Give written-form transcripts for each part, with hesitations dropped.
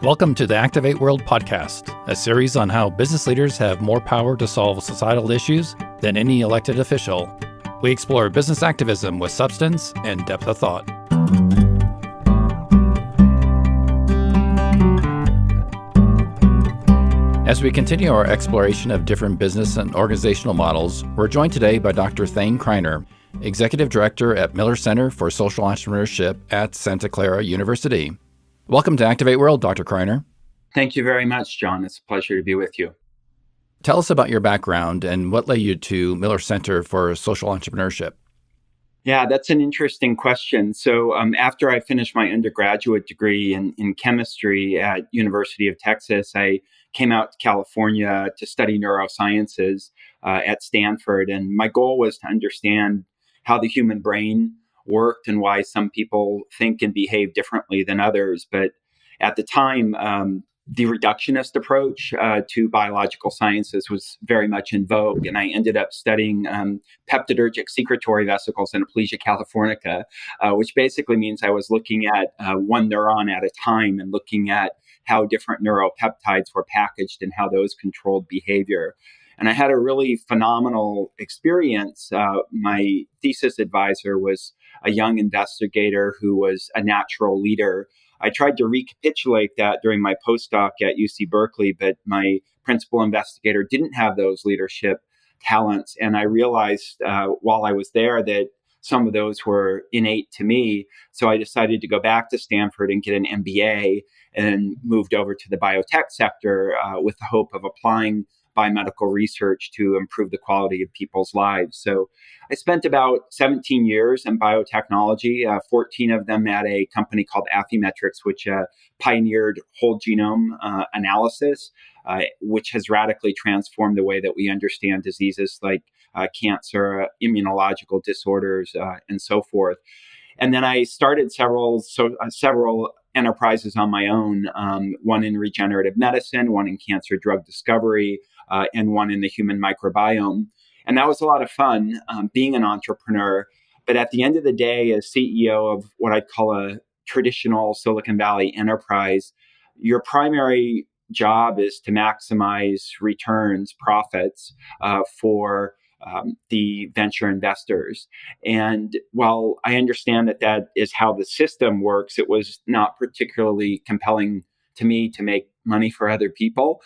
Welcome to the Activate World podcast, a series on how business leaders have more power to solve societal issues than any elected official. We explore business activism with substance and depth of thought. As we continue our exploration of different business and organizational models, we're joined today by Dr. Thane Kreiner, Executive Director at Miller Center for Social Entrepreneurship at Santa Clara University. Welcome to Activate World, Dr. Kreiner. Thank you very much, John. It's a pleasure to be with you. Tell us about your background and what led you to Miller Center for Social Entrepreneurship. Yeah, that's an interesting question. So after I finished my undergraduate degree in chemistry at University of Texas, I came out to California to study neurosciences at Stanford. And my goal was to understand how the human brain worked and why some people think and behave differently than others. But at the time, the reductionist approach to biological sciences was very much in vogue. And I ended up studying peptidergic secretory vesicles and aplesia californica, which basically means I was looking at one neuron at a time and looking at how different neuropeptides were packaged and how those controlled behavior. And I had a really phenomenal experience. My thesis advisor was a young investigator who was a natural leader. I tried to recapitulate that during my postdoc at UC Berkeley, but my principal investigator didn't have those leadership talents. And I realized while I was there that some of those were innate to me. So I decided to go back to Stanford and get an MBA and moved over to the biotech sector with the hope of applying biomedical research to improve the quality of people's lives. So I spent about 17 years in biotechnology, 14 of them at a company called Affymetrix, which pioneered whole genome analysis, which has radically transformed the way that we understand diseases like cancer, immunological disorders, and so forth. And then I started several enterprises on my own, one in regenerative medicine, one in cancer drug discovery, and one in the human microbiome. And that was a lot of fun, being an entrepreneur. But at the end of the day, as CEO of what I'd call a traditional Silicon Valley enterprise, your primary job is to maximize returns, profits for the venture investors. And while I understand that that is how the system works, it was not particularly compelling to me to make money for other people.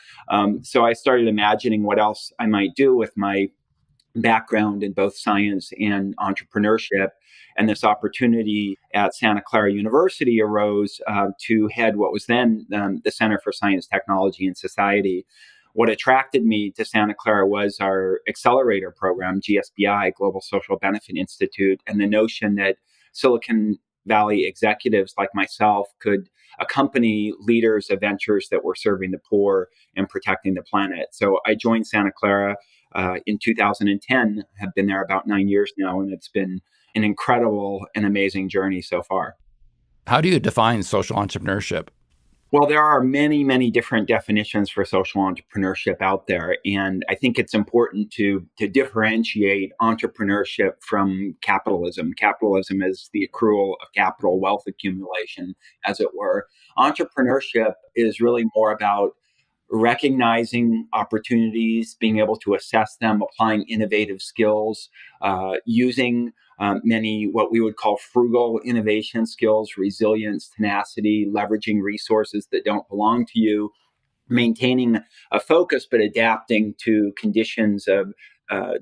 So I started imagining what else I might do with my background in both science and entrepreneurship. And this opportunity at Santa Clara University arose to head what was then the Center for Science, Technology, and Society. What attracted me to Santa Clara was our accelerator program, GSBI, Global Social Benefit Institute, and the notion that Silicon Valley executives like myself could accompany leaders of ventures that were serving the poor and protecting the planet. So I joined Santa Clara in 2010, have been there about 9 years now, and it's been an incredible and amazing journey so far. How do you define social entrepreneurship? Well, there are many, many different definitions for social entrepreneurship out there. And I think it's important to differentiate entrepreneurship from capitalism. Capitalism is the accrual of capital, wealth accumulation, as it were. Entrepreneurship is really more about recognizing opportunities, being able to assess them, applying innovative skills, using many what we would call frugal innovation skills, resilience, tenacity, leveraging resources that don't belong to you, maintaining a focus, but adapting to conditions of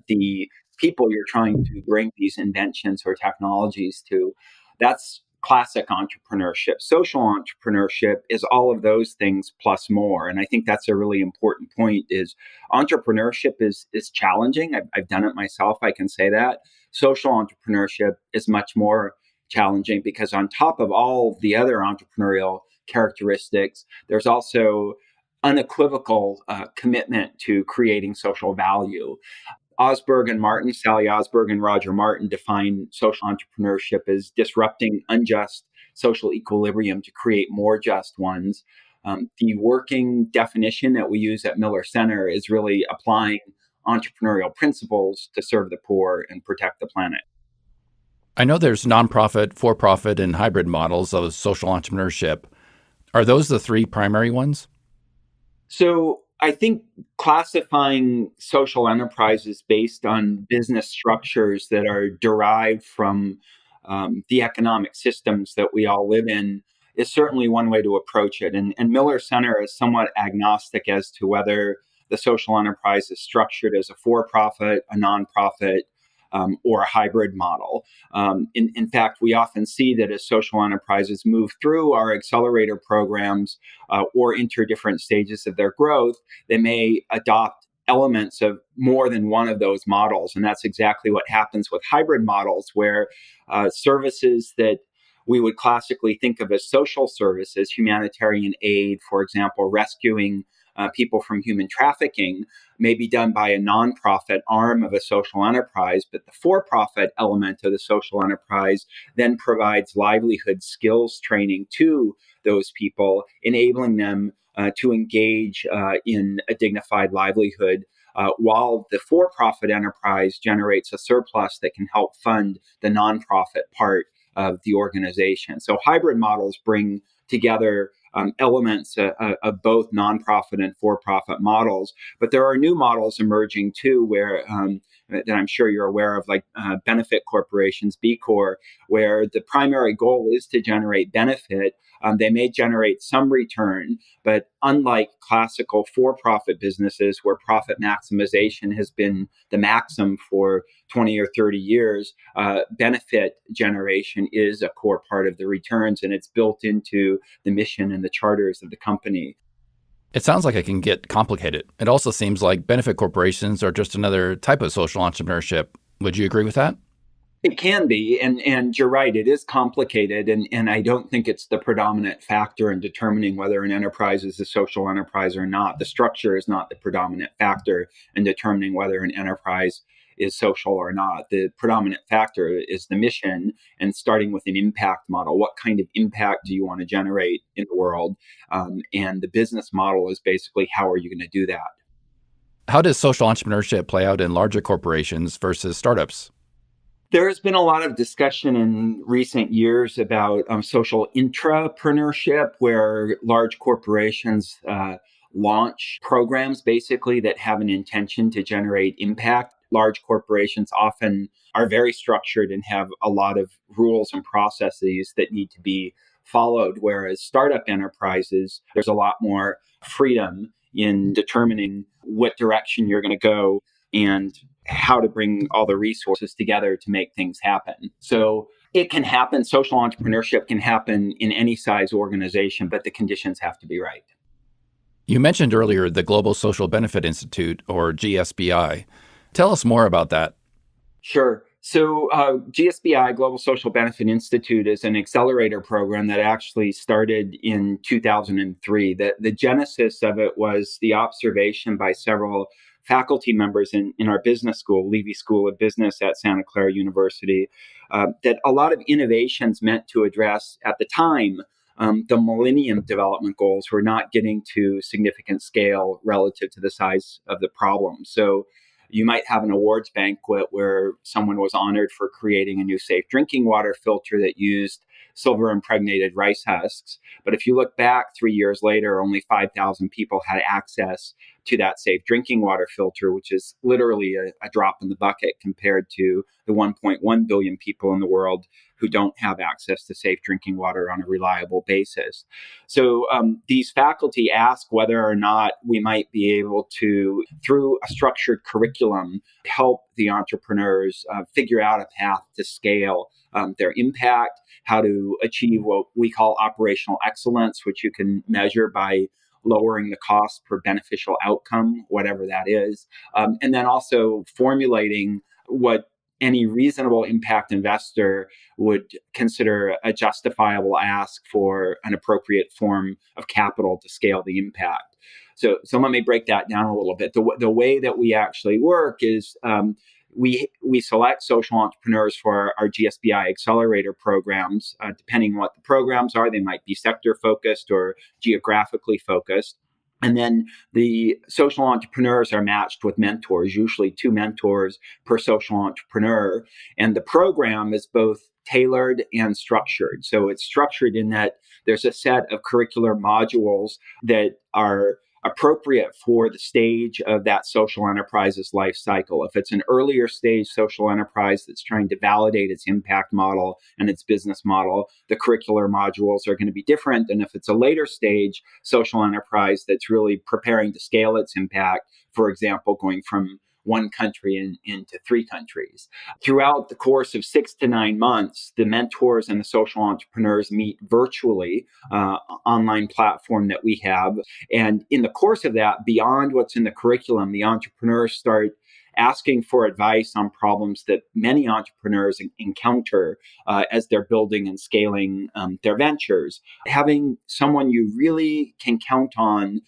the people you're trying to bring these inventions or technologies to. That's classic entrepreneurship. Social entrepreneurship is all of those things plus more. And I think that's a really important point is entrepreneurship is challenging. I've done it myself. I can say that. Social entrepreneurship is much more challenging because on top of all the other entrepreneurial characteristics, there's also unequivocal commitment to creating social value. Sally Osberg and Roger Martin define social entrepreneurship as disrupting unjust social equilibrium to create more just ones. The working definition that we use at Miller Center is really applying entrepreneurial principles to serve the poor and protect the planet. I know there's nonprofit, for-profit, and hybrid models of social entrepreneurship. Are those the three primary ones? So I think classifying social enterprises based on business structures that are derived from the economic systems that we all live in is certainly one way to approach it. And Miller Center is somewhat agnostic as to whether the social enterprise is structured as a for profit, a nonprofit, or a hybrid model. In fact, we often see that as social enterprises move through our accelerator programs or enter different stages of their growth, they may adopt elements of more than one of those models. And that's exactly what happens with hybrid models, where services that we would classically think of as social services, humanitarian aid, for example, rescuing people from human trafficking, may be done by a nonprofit arm of a social enterprise, but the for profit element of the social enterprise then provides livelihood skills training to those people, enabling them to engage in a dignified livelihood. While the for profit enterprise generates a surplus that can help fund the nonprofit part of the organization. So, hybrid models bring together elements of both nonprofit and for profit models. But there are new models emerging too, where that I'm sure you're aware of, like benefit corporations, B Corp, where the primary goal is to generate benefit. They may generate some return, but unlike classical for profit businesses where profit maximization has been the maxim for 20 or 30 years, benefit generation is a core part of the returns, and it's built into the mission and the charters of the company. It sounds like it can get complicated. It also seems like benefit corporations are just another type of social entrepreneurship. Would you agree with that? It can be, and you're right, it is complicated, and I don't think it's the predominant factor in determining whether an enterprise is a social enterprise or not. The structure is not the predominant factor in determining whether an enterprise is social or not. The predominant factor is the mission, and starting with an impact model. What kind of impact do you want to generate in the world? And the business model is basically, how are you going to do that? How does social entrepreneurship play out in larger corporations versus startups? There has been a lot of discussion in recent years about social intrapreneurship, where large corporations launch programs basically that have an intention to generate impact. Large corporations often are very structured and have a lot of rules and processes that need to be followed, whereas startup enterprises, there's a lot more freedom in determining what direction you're going to go and how to bring all the resources together to make things happen. So it can happen. Social entrepreneurship can happen in any size organization, but the conditions have to be right. You mentioned earlier the Global Social Benefit Institute, or GSBI. Tell us more about that. Sure. So, GSBI, Global Social Benefit Institute, is an accelerator program that actually started in 2003. The genesis of it was the observation by several faculty members in our business school, Levy School of Business at Santa Clara University, that a lot of innovations meant to address at the time the Millennium Development Goals were not getting to significant scale relative to the size of the problem. So, you might have an awards banquet where someone was honored for creating a new safe drinking water filter that used silver impregnated rice husks. But if you look back 3 years later, only 5,000 people had access to that safe drinking water filter, which is literally a drop in the bucket compared to the 1.1 billion people in the world who don't have access to safe drinking water on a reliable basis. So these faculty ask whether or not we might be able to, through a structured curriculum, help the entrepreneurs figure out a path to scale their impact, how to achieve what we call operational excellence, which you can measure by lowering the cost per beneficial outcome, whatever that is, and then also formulating what any reasonable impact investor would consider a justifiable ask for an appropriate form of capital to scale the impact. So let me break that down a little bit. The way that we actually work is we select social entrepreneurs for our GSBI accelerator programs. Depending on what the programs are, they might be sector focused or geographically focused. And then the social entrepreneurs are matched with mentors, usually two mentors per social entrepreneur. And the program is both tailored and structured. So it's structured in that there's a set of curricular modules that are appropriate for the stage of that social enterprise's life cycle. If it's an earlier stage social enterprise that's trying to validate its impact model and its business model, the curricular modules are going to be different than if it's a later stage social enterprise that's really preparing to scale its impact, for example, going from one country into three countries. Throughout the course of 6 to 9 months, the mentors and the social entrepreneurs meet virtually, online platform that we have. And in the course of that, beyond what's in the curriculum, the entrepreneurs start asking for advice on problems that many entrepreneurs encounter as they're building and scaling their ventures. Having someone you really can count on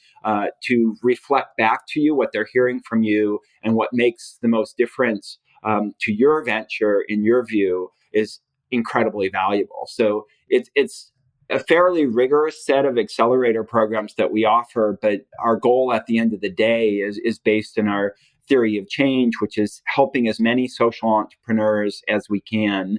to reflect back to you what they're hearing from you and what makes the most difference to your venture, in your view, is incredibly valuable. So it's a fairly rigorous set of accelerator programs that we offer, but our goal at the end of the day is based in our theory of change, which is helping as many social entrepreneurs as we can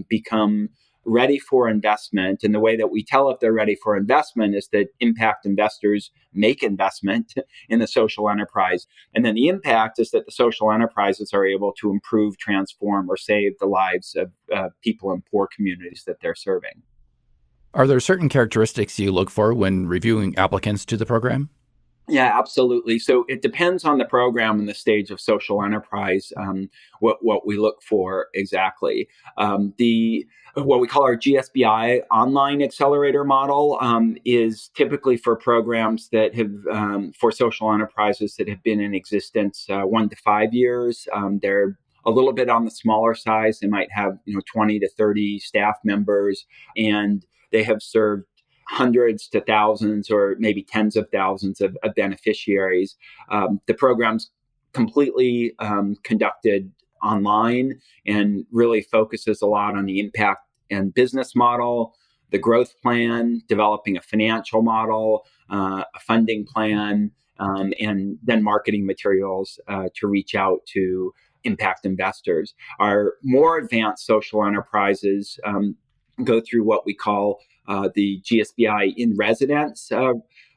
become ready for investment. And the way that we tell if they're ready for investment is that impact investors make investment in the social enterprise. And then the impact is that the social enterprises are able to improve, transform, or save the lives of people in poor communities that they're serving. Are there certain characteristics you look for when reviewing applicants to the program? Yeah, absolutely. So it depends on the program and the stage of social enterprise, what we look for exactly. The what we call our GSBI online accelerator model is typically for programs that have for social enterprises that have been in existence 1 to 5 years. They're a little bit on the smaller size. They might have 20 to 30 staff members, and they have served hundreds to thousands or maybe tens of thousands of beneficiaries. The program's completely conducted online and really focuses a lot on the impact and business model, the growth plan, developing a financial model, a funding plan, and then marketing materials to reach out to impact investors. Our more advanced social enterprises go through what we call the GSBI in residence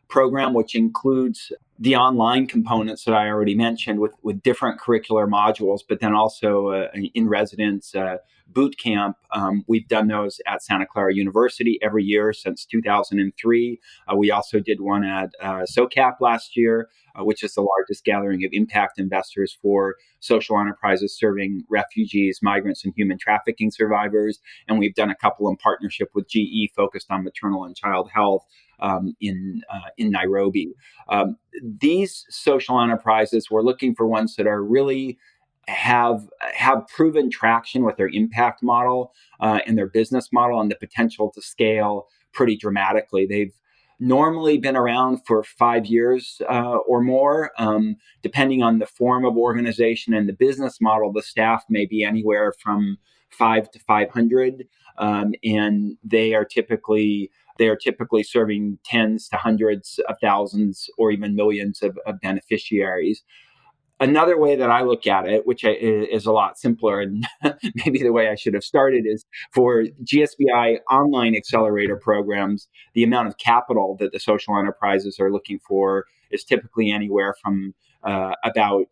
program, which includes the online components that I already mentioned with different curricular modules, but then also an in residence boot camp. We've done those at Santa Clara University every year since 2003. We also did one at SOCAP last year, which is the largest gathering of impact investors for social enterprises serving refugees, migrants, and human trafficking survivors. And we've done a couple in partnership with GE focused on maternal and child health in Nairobi. These social enterprises, we're looking for ones that are really have proven traction with their impact model and their business model and the potential to scale pretty dramatically. They've normally been around for 5 years or more. Depending on the form of organization and the business model, the staff may be anywhere from 5 to 500, and they are typically serving tens to hundreds of thousands or even millions of beneficiaries. Another way that I look at it, which is a lot simpler and maybe the way I should have started, is for GSBI online accelerator programs, the amount of capital that the social enterprises are looking for is typically anywhere from about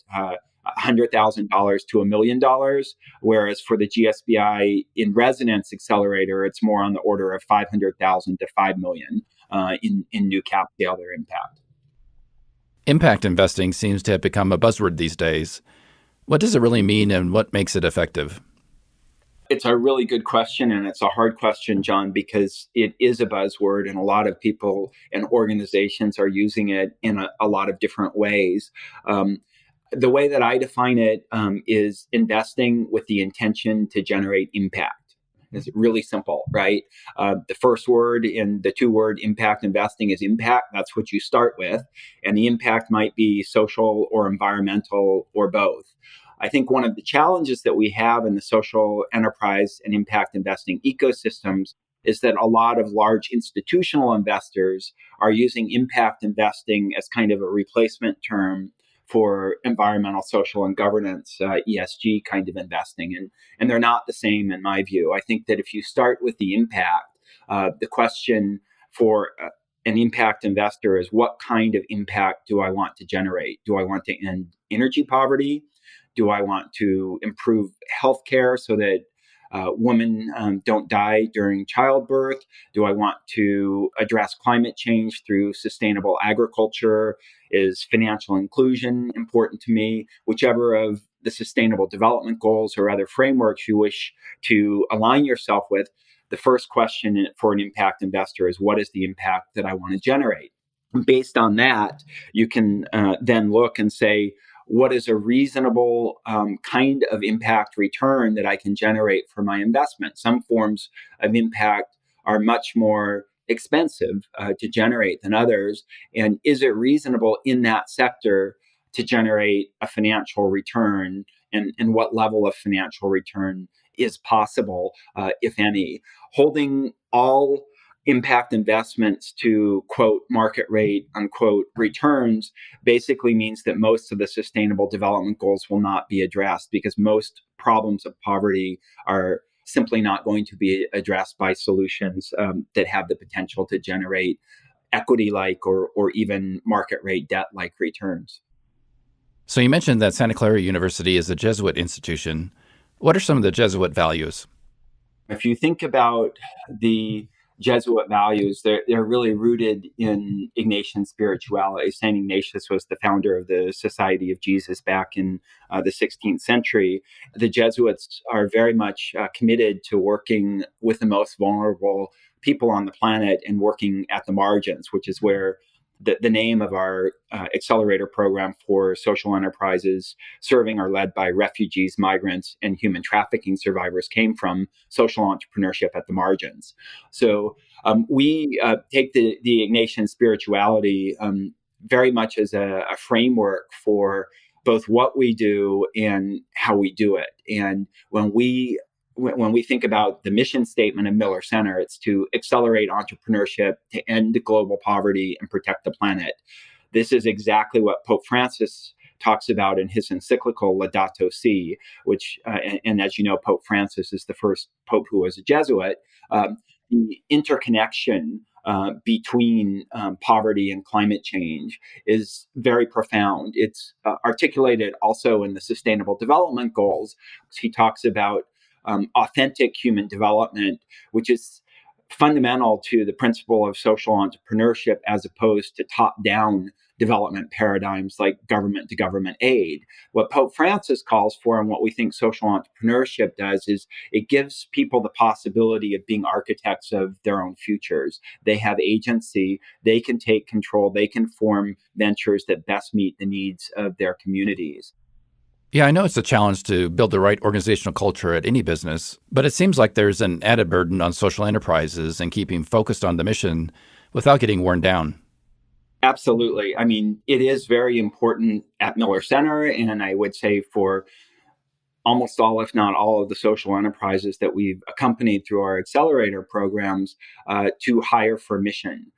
$100,000 to $1 million, whereas for the GSBI in residence accelerator, it's more on the order of 500,000 to 5 million in new cap scale their impact. Impact investing seems to have become a buzzword these days. What does it really mean and what makes it effective? It's a really good question, and it's a hard question, John, because it is a buzzword and a lot of people and organizations are using it in a lot of different ways. The way that I define it is investing with the intention to generate impact. It's really simple, right? The first word in the two-word impact investing is impact. That's what you start with. And the impact might be social or environmental or both. I think one of the challenges that we have in the social enterprise and impact investing ecosystems is that a lot of large institutional investors are using impact investing as kind of a replacement term for environmental, social, and governance, ESG kind of investing. And they're not the same in my view. I think that if you start with the impact, the question for an impact investor is, what kind of impact do I want to generate? Do I want to end energy poverty? Do I want to improve healthcare so that women don't die during childbirth? Do I want to address climate change through sustainable agriculture? Is financial inclusion important to me? Whichever of the sustainable development goals or other frameworks you wish to align yourself with, the first question for an impact investor is, what is the impact that I want to generate? Based on that, you can then look and say, what is a reasonable kind of impact return that I can generate for my investment? Some forms of impact are much more expensive to generate than others. And is it reasonable in that sector to generate a financial return? And what level of financial return is possible, if any? Holding all impact investments to quote market rate unquote returns basically means that most of the sustainable development goals will not be addressed, because most problems of poverty are simply not going to be addressed by solutions that have the potential to generate equity like or even market rate debt like returns. So you mentioned that Santa Clara University is a Jesuit institution. What are some of the Jesuit values? If you think about the Jesuit values, they're really rooted in Ignatian spirituality. St. Ignatius was the founder of the Society of Jesus back in the 16th century. The Jesuits are very much committed to working with the most vulnerable people on the planet and working at the margins, which is where the name of our accelerator program for social enterprises serving or led by refugees, migrants, and human trafficking survivors came from: social entrepreneurship at the margins. So we take the Ignatian spirituality very much as a framework for both what we do and how we do it. And when we think about the mission statement of Miller Center, it's to accelerate entrepreneurship, to end global poverty, and protect the planet. This is exactly what Pope Francis talks about in his encyclical Laudato Si, which, and as you know, Pope Francis is the first pope who was a Jesuit. The interconnection between poverty and climate change is very profound. It's articulated also in the Sustainable Development Goals. He talks about authentic human development, which is fundamental to the principle of social entrepreneurship as opposed to top-down development paradigms like government to government aid. What Pope Francis calls for and what we think social entrepreneurship does is it gives people the possibility of being architects of their own futures. They have agency, they can take control, they can form ventures that best meet the needs of their communities. Yeah, I know it's a challenge to build the right organizational culture at any business, but it seems like there's an added burden on social enterprises and keeping focused on the mission without getting worn down. Absolutely. I mean, it is very important at Miller Center, and I would say for almost all, if not all, of the social enterprises that we've accompanied through our accelerator programs to hire for mission,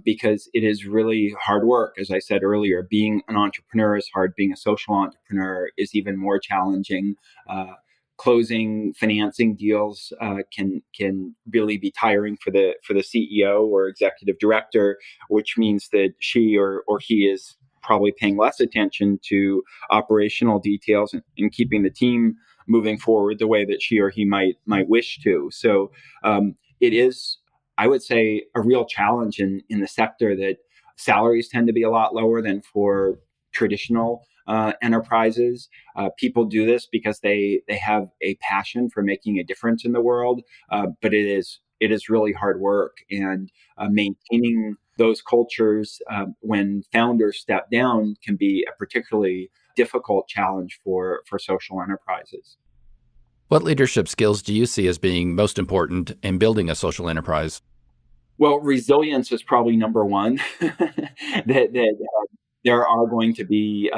because it is really hard work. As I said earlier, being an entrepreneur is hard. Being a social entrepreneur is even more challenging. Closing financing deals can really be tiring for the CEO or executive director, which means that she or he is probably paying less attention to operational details and keeping the team moving forward the way that she or he might wish to. So it is, I would say, a real challenge in the sector that salaries tend to be a lot lower than for traditional enterprises. People do this because they have a passion for making a difference in the world, but it is really hard work, and maintaining those cultures when founders step down can be a particularly difficult challenge for social enterprises. What leadership skills do you see as being most important in building a social enterprise? Well, resilience is probably number one. that there are going to be,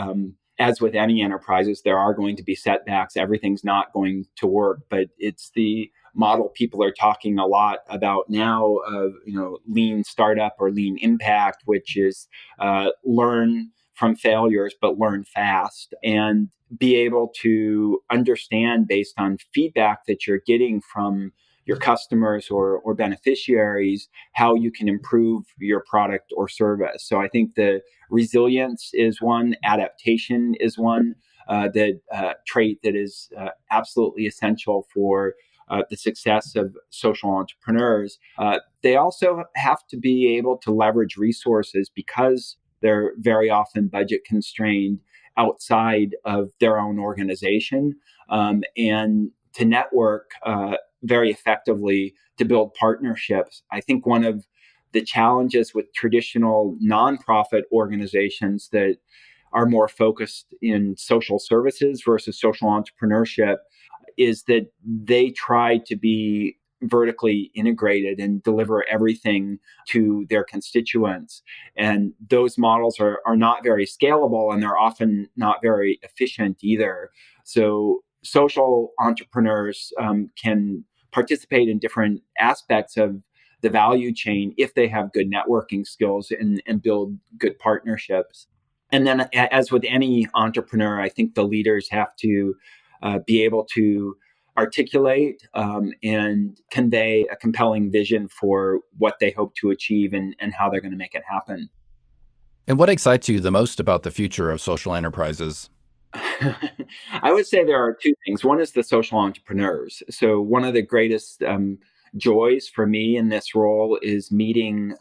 as with any enterprises, there are going to be setbacks. Everything's not going to work, but it's the model people are talking a lot about now of lean startup or lean impact, which is learn from failures, but learn fast and be able to understand based on feedback that you're getting from your customers or beneficiaries how you can improve your product or service. So I think the resilience is one, adaptation is one, that trait that is absolutely essential for the success of social entrepreneurs. They also have to be able to leverage resources because they're very often budget constrained outside of their own organization, and to network very effectively to build partnerships. I think one of the challenges with traditional nonprofit organizations that are more focused in social services versus social entrepreneurship is that they try to be vertically integrated and deliver everything to their constituents. And those models are not very scalable, and they're often not very efficient either. So social entrepreneurs can participate in different aspects of the value chain if they have good networking skills and build good partnerships. And then, as with any entrepreneur, I think the leaders have to be able to articulate and convey a compelling vision for what they hope to achieve and how they're going to make it happen. And what excites you the most about the future of social enterprises? I would say there are two things. One is the social entrepreneurs. So one of the greatest joys for me in this role is meeting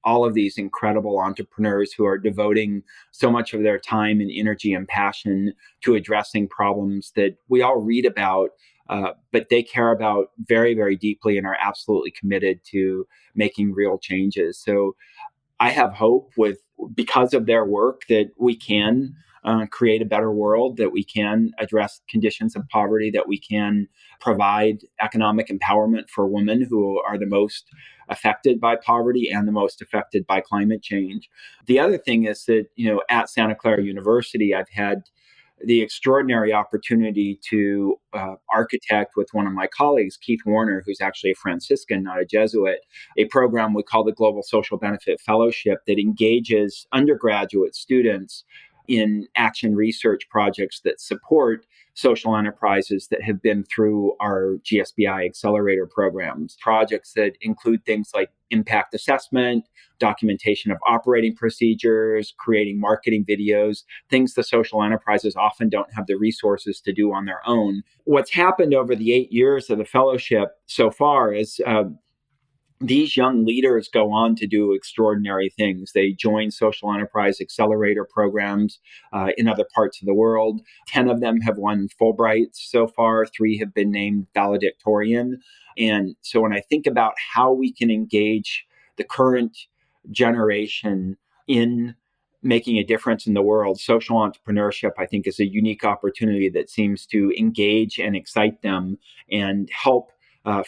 all of these incredible entrepreneurs who are devoting so much of their time and energy and passion to addressing problems that we all read about, but they care about very, very deeply and are absolutely committed to making real changes. So I have hope because of their work that we can create a better world, that we can address conditions of poverty, that we can provide economic empowerment for women who are the most affected by poverty and the most affected by climate change. The other thing is that, at Santa Clara University, I've had the extraordinary opportunity to architect with one of my colleagues, Keith Warner, who's actually a Franciscan, not a Jesuit, a program we call the Global Social Benefit Fellowship that engages undergraduate students in action research projects that support social enterprises that have been through our GSBI accelerator programs. Projects that include things like impact assessment, documentation of operating procedures, creating marketing videos, things the social enterprises often don't have the resources to do on their own. What's happened over the 8 years of the fellowship so far is these young leaders go on to do extraordinary things. They join social enterprise accelerator programs in other parts of the world. 10 of them have won Fulbrights so far. 3 have been named valedictorian. And so when I think about how we can engage the current generation in making a difference in the world, social entrepreneurship, I think, is a unique opportunity that seems to engage and excite them and help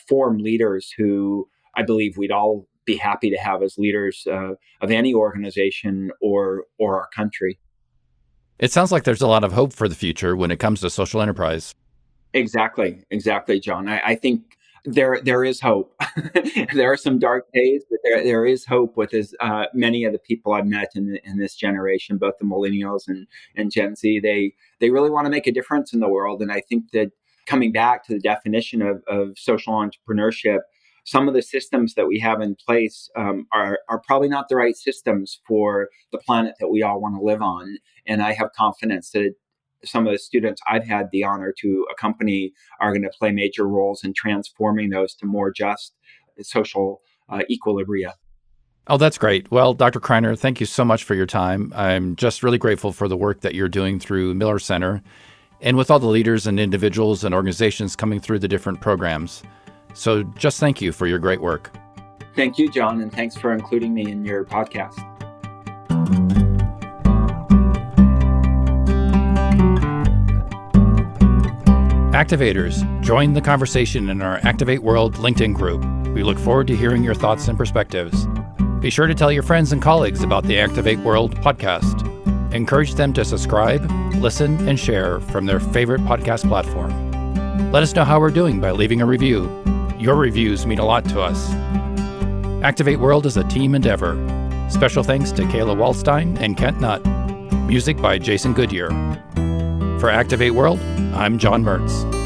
form leaders who I believe we'd all be happy to have as leaders of any organization or our country. It sounds like there's a lot of hope for the future when it comes to social enterprise. Exactly, John. I think there is hope. There are some dark days, but there is hope with many of the people I've met in this generation, both the millennials and Gen Z. They really want to make a difference in the world, and I think that coming back to the definition of social entrepreneurship, some of the systems that we have in place are probably not the right systems for the planet that we all want to live on. And I have confidence that some of the students I've had the honor to accompany are going to play major roles in transforming those to more just social equilibria. Oh, that's great. Well, Dr. Kreiner, thank you so much for your time. I'm just really grateful for the work that you're doing through Miller Center and with all the leaders and individuals and organizations coming through the different programs. So just thank you for your great work. Thank you, John, and thanks for including me in your podcast. Activators, join the conversation in our Activate World LinkedIn group. We look forward to hearing your thoughts and perspectives. Be sure to tell your friends and colleagues about the Activate World podcast. Encourage them to subscribe, listen, and share from their favorite podcast platform. Let us know how we're doing by leaving a review. Your reviews mean a lot to us. Activate World is a team endeavor. Special thanks to Kayla Waldstein and Kent Nutt. Music by Jason Goodyear. For Activate World, I'm John Mertz.